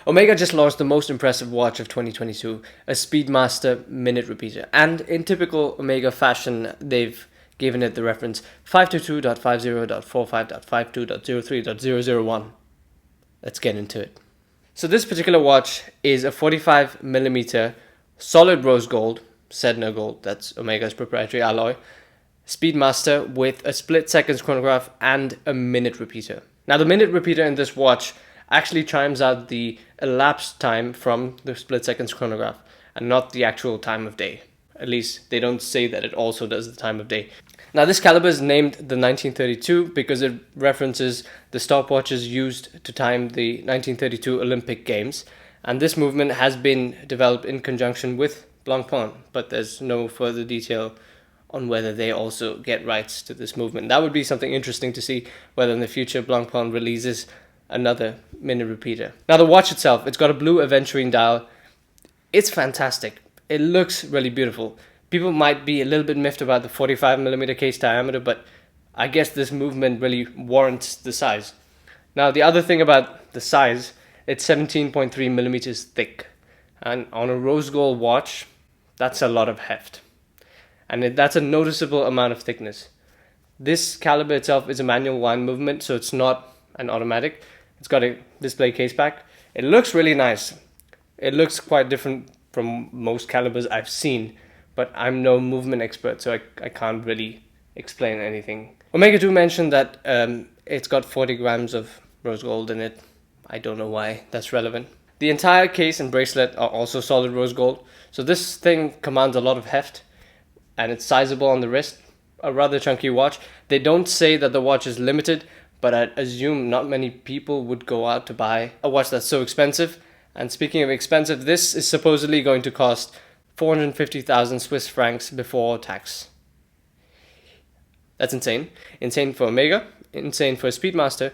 Omega just launched the most impressive watch of 2022, a Speedmaster minute repeater. And in typical Omega fashion, they've given it the reference 522.50.45.52.03.001. Let's get into it. So this particular watch is a 45mm solid rose gold, Sedna gold, that's Omega's proprietary alloy, Speedmaster with a split seconds chronograph and a minute repeater. Now the minute repeater in this watch actually chimes out the elapsed time from the split seconds chronograph and not the actual time of day. At least they don't say that it also does the time of day. Now this caliber is named the 1932 because it references the stopwatches used to time the 1932 Olympic Games, and this movement has been developed in conjunction with Blancpain, but there's no further detail on whether they also get rights to this movement. That would be something interesting to see, whether in the future Blancpain releases another minute repeater. Now the watch itself, it's got a blue aventurine dial. It's fantastic. It looks really beautiful. People might be a little bit miffed about the 45mm case diameter, but I guess this movement really warrants the size. Now the other thing about the size, it's 17.3mm thick. And on a rose gold watch, that's a lot of heft. And that's a noticeable amount of thickness. This caliber itself is a manual wind movement, so it's not an automatic. It's got a display case back. It looks really nice. It looks quite different from most calibers I've seen, but I'm no movement expert, so I can't really explain anything. Omega do mention that it's got 40 grams of rose gold in it. I don't know why that's relevant. The entire case and bracelet are also solid rose gold, so this thing commands a lot of heft, and it's sizable on the wrist, a rather chunky watch. They don't say that the watch is limited, but I assume not many people would go out to buy a watch that's so expensive. And speaking of expensive, this is supposedly going to cost 450,000 Swiss francs before tax. That's insane. Insane for Omega, insane for a Speedmaster,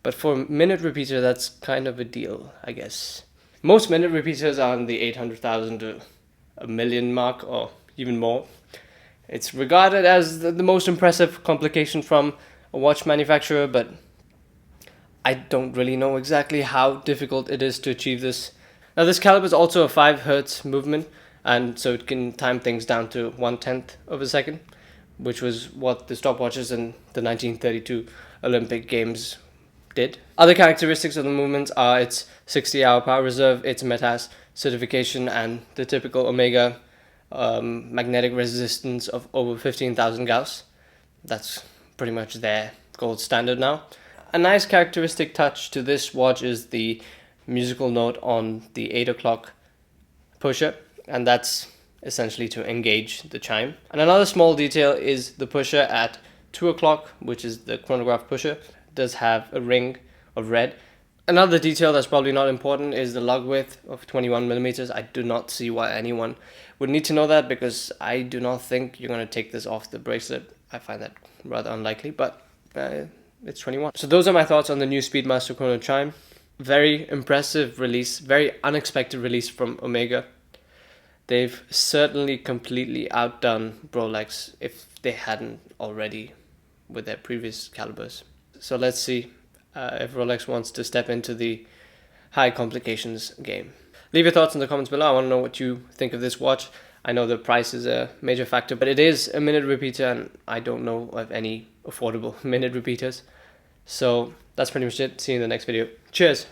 but for a minute repeater, that's kind of a deal, I guess. Most minute repeaters are in the 800,000 to a million mark, or even more. It's regarded as the most impressive complication from a watch manufacturer, but I don't really know exactly how difficult it is to achieve this. Now this caliber is also a 5 Hz movement, and so it can time things down to 1/10 of a second, which was what the stopwatches in the 1932 Olympic Games did. Other characteristics of the movements are its 60-hour power reserve, its METAS certification, and the typical Omega magnetic resistance of over 15,000 Gauss. That's pretty much their gold standard now. A nice characteristic touch to this watch is the musical note on the 8 o'clock pusher, and that's essentially to engage the chime. And another small detail is the pusher at 2 o'clock, which is the chronograph pusher, does have a ring of red. Another detail that's probably not important is the lug width of 21mm. I do not see why anyone would need to know that, because I do not think you're going to take this off the bracelet. I find that rather unlikely, but it's 21. So those are my thoughts on the new Speedmaster Chrono Chime. Very impressive release, very unexpected release from Omega. They've certainly completely outdone Rolex, if they hadn't already with their previous calibers. So let's see if Rolex wants to step into the high complications game. Leave your thoughts in the comments below. I want to know what you think of this watch. I know the price is a major factor, but it is a minute repeater, and I don't know of any affordable minute repeaters. So that's pretty much it. See you in the next video. Cheers!